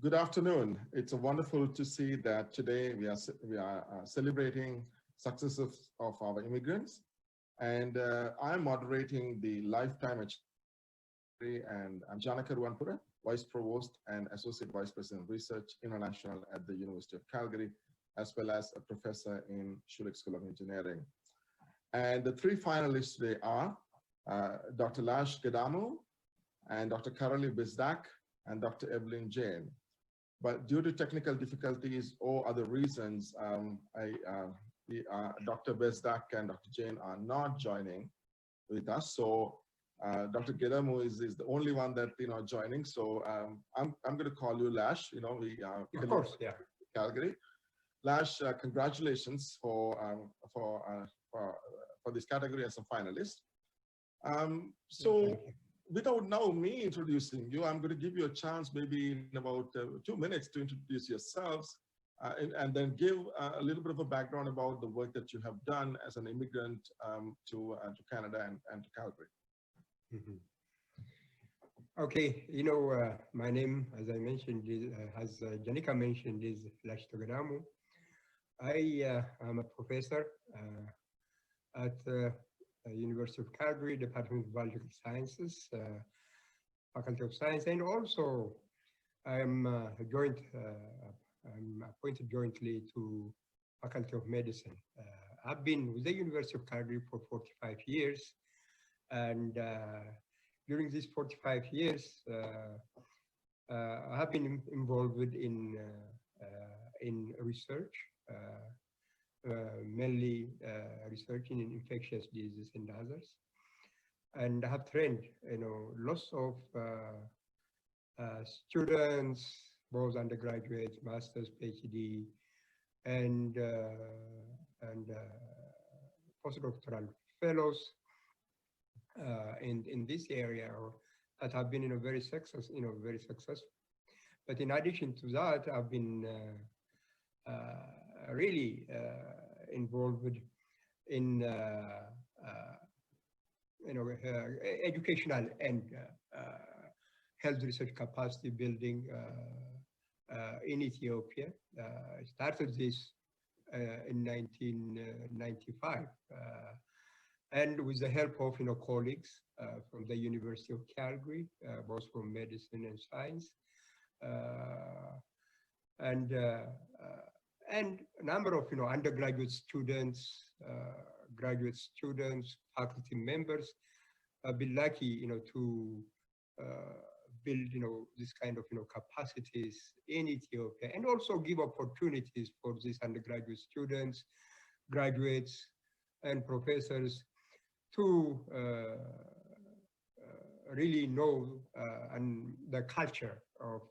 Good afternoon. It's wonderful to see that today we are celebrating successes of our immigrants, and I'm moderating the Lifetime Achievement, and I'm Janaka Ruwanpura, Vice Provost and Associate Vice President of Research International at the University of Calgary, as well as a professor in Schulich School of Engineering. And the three finalists today are Dr. Lash Gedamu, and Dr. Karoli Bizdak, and Dr. Evelyn Jane. But due to technical difficulties or other reasons, Dr. Bezdak and Dr. Jane are not joining with us. So Dr. Gedamu is the only one that joining. So I'm going to call you Lash. We of course, yeah. Calgary. Lash, congratulations for this category as a finalist. So without now me introducing you, I'm going to give you a chance maybe in about 2 minutes to introduce yourselves and then give a little bit of a background about the work that you have done as an immigrant to Canada and to Calgary. Mm-hmm. Okay, my name, as I mentioned, as Janika mentioned, is Lash Gedamu. I am a professor at University of Calgary, Department of Biological Sciences, Faculty of Science, and also I'm appointed jointly to Faculty of Medicine. I've been with the University of Calgary for 45 years, and during these 45 years, I have been involved in research. Mainly researching in infectious diseases and others, and I have trained, lots of students, both undergraduates, masters, PhD, and postdoctoral fellows in this area that have been very successful. But in addition to that, I've been really involved in educational and health research capacity building in Ethiopia. I started this in 1995, and with the help of colleagues from the University of Calgary, both from medicine and science, and a number of undergraduate students, graduate students, faculty members. I've been lucky to build this kind of capacities in Ethiopia, and also give opportunities for these undergraduate students, graduates, and professors to really know and the culture of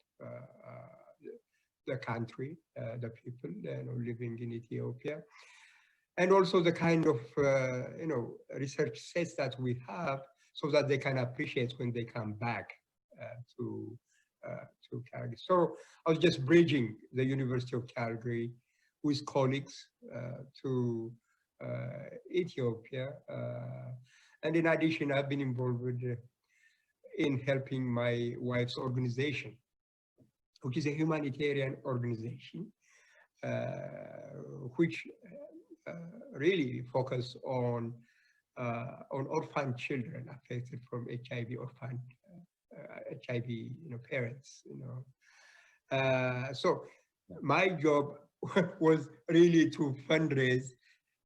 the country, the people living in Ethiopia, and also the kind of research sets that we have, so that they can appreciate when they come back to Calgary. So I was just bridging the University of Calgary with colleagues to Ethiopia, and in addition, I've been involved in helping my wife's organization, which is a humanitarian organization, which really focus on orphan children affected from HIV, HIV parents. So my job was really to fundraise,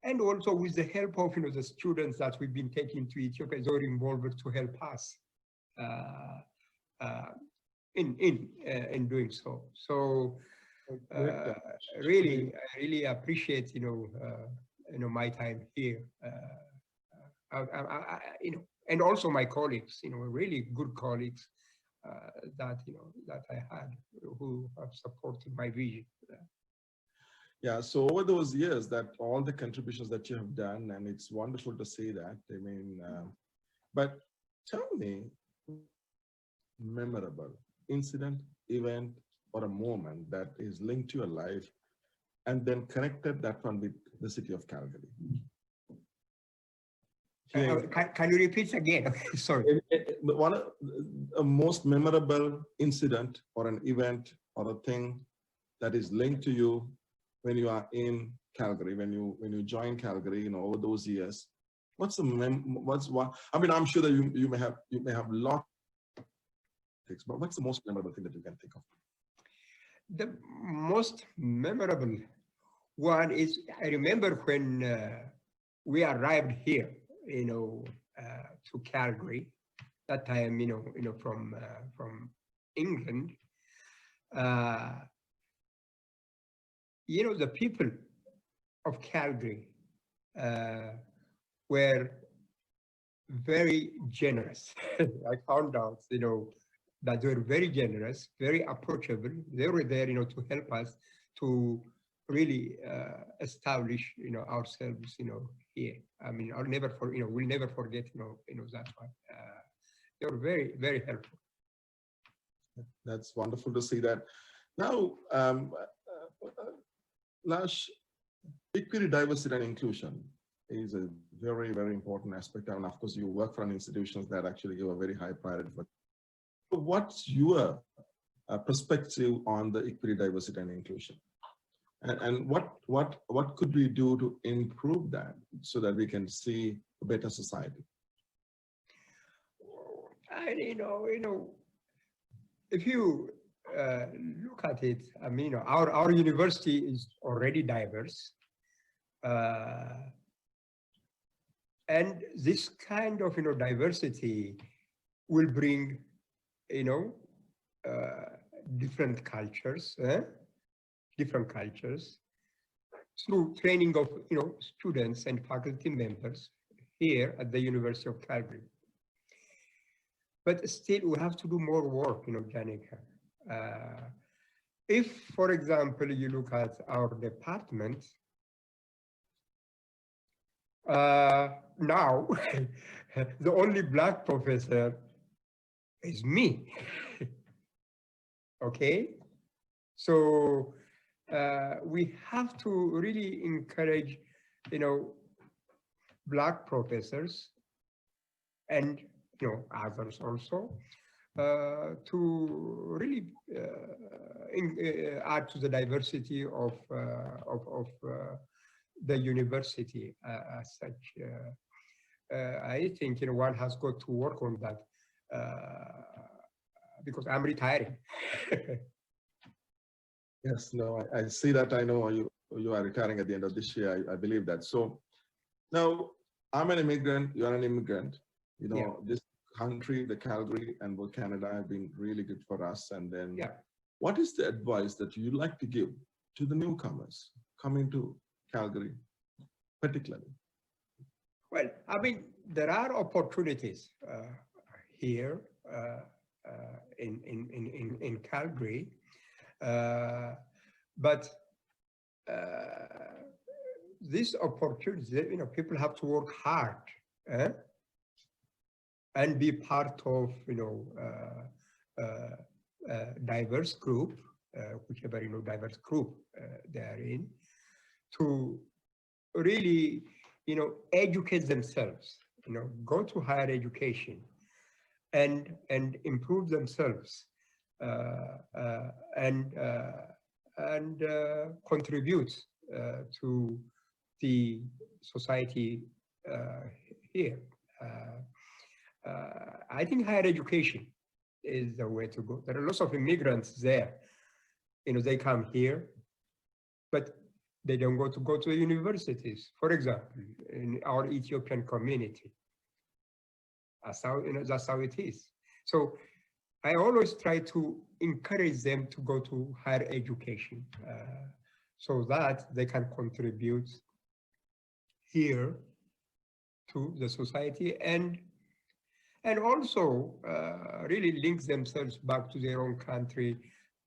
and also with the help of the students that we've been taking to Ethiopia, they were involved to help us in doing so. So really, I really appreciate my time here, and also my colleagues, really good colleagues that I had, who have supported my vision. Yeah, so over those years, that all the contributions that you have done, and it's wonderful to see that. I mean, but tell me, memorable incident, event, or a moment that is linked to your life, and then connected that one with the city of Calgary. Can you repeat again? Sorry. One of the most memorable incident or an event or a thing that is linked to you when you are in Calgary, when you join Calgary, over those years? What's the I mean, I'm sure that you may have lots of things, but what's the most memorable thing that you can think of? The most memorable one is, I remember when we arrived here, to Calgary. That time, from England. The people of Calgary were very generous. I found out, that they were very generous, very approachable. They were there, to help us to really establish, ourselves, here. I mean, we'll never forget, that one. They were very, very helpful. That's wonderful to see that. Now, Lash, equity, diversity, and inclusion is a very, very important aspect. And of course, you work for institutions that actually give a very high priority for. What's your perspective on the equity, diversity, and inclusion? And what could we do to improve that so that we can see a better society? If you look at it, I mean, our university is already diverse. And this kind of, diversity will bring, different cultures through training of, students and faculty members here at the University of Calgary. But still, we have to do more work, Janika. If, for example, you look at our department, now, the only Black professor is me. Okay? So we have to really encourage, Black professors and, others also, to really add to the diversity of the university as such. I think, one has got to work on that because I'm retiring. Yes, no, I see that. I know you are retiring at the end of this year. I believe that. So now I'm an immigrant, you're an immigrant. This country, the Calgary and both Canada have been really good for us. And then what is the advice that you'd like to give to the newcomers coming to Calgary, particularly? Well, I mean, there are opportunities here in Calgary, but these opportunities, people have to work hard and be part of, diverse group, whichever, diverse group they are in, to really, educate themselves, go to higher education and improve themselves and contribute to the society here. I think higher education is the way to go. There are lots of immigrants there. They come here, but they don't go to the universities. For example, in our Ethiopian community, that's how it is. So I always try to encourage them to go to higher education so that they can contribute here to the society and also really link themselves back to their own country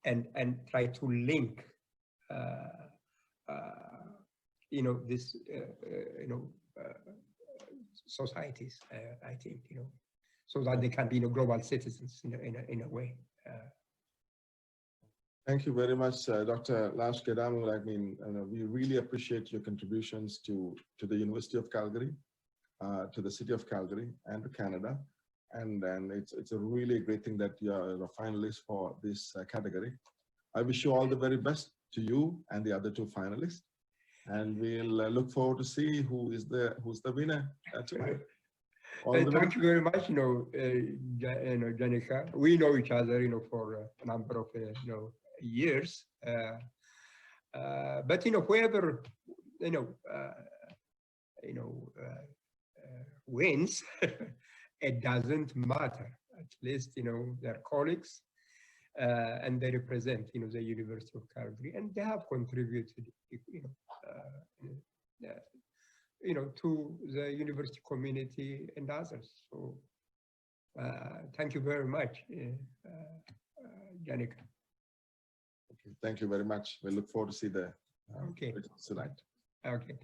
and try to link this societies, I think, so that they can be global citizens in a way. Thank you very much, Dr. Lash Gedamu. I mean, we really appreciate your contributions to the University of Calgary, to the city of Calgary, and to Canada. And it's a really great thing that you are a finalist for this category. I wish you all the very best to you and the other two finalists. And we'll look forward to see who's the winner tonight. Thank you very much, Janica. We know each other, for a number of, years. But whoever, wins, it doesn't matter. At least, they're colleagues, and they represent, the University of Calgary, and they have contributed, to the university community and others. So thank you very much, Janica. Okay, thank you very much. We look forward to see the okay results tonight. Okay.